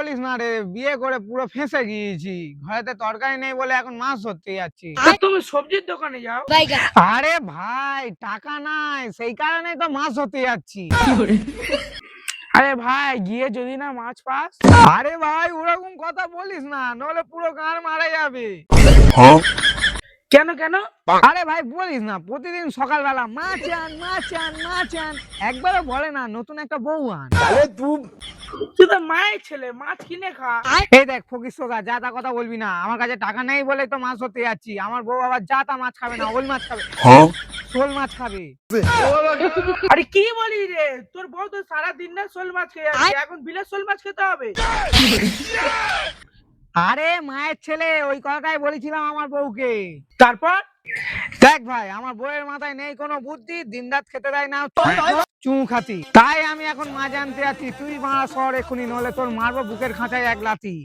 বলিস না রে, বিয়ে করে পুরো ফেঁসে গিয়েছি। ঘরেতে তরকারি নেই বলে এখন মাছ ধরতে যাচ্ছি। তুমি সবজির দোকানে যাও। আরে ভাই টাকা নাই, সেই কারণে তো মাছ ধরতে যাচ্ছি। আরে ভাই গিয়ে যদি না মাছ পাস। আরে ভাই ওরকম কথা বলিস না, নলে পুরো গান মারা যাবে। কেন কেন? আরে ভাই বলিস না, প্রতিদিন সকালবেলা মাছ আন মাছ আন মাছ আন, একবারও বলে না নতুন একটা বউ আন। তুই তো মায়ের ছেলে, মাছ কিনে খা। এই দেখ ফকির সোগা, যা তা কথা বলবি না। আমার কাছে টাকা নেই বলে তো মাছ ধরতে যাচ্ছি। আমার বউ আবার যা তা মাছ খাবে না, ওই মাছ খাবে, শোল মাছ খাবে। আরে কি বলি রে, তোর বউ তো সারা দিন না শোল মাছ খেয়ে যাচ্ছে, এখন বিলের শোল মাছ খেতে হবে? আরে মায়ের ছেলে, ওই কথাটাই বলেছিলাম আমার বউকে। তারপর দেখ ভাই, আমার বউয়ের মাথায় নেই কোনো বুদ্ধি, দিনরাত খেতে দেয় না চুমু খাতি। তাই আমি এখন মাছ আনতে আছি। তুই মারা শহর এক্ষুনি, নলে তোর মারবো বুকের খাঁচায় এক লাথি।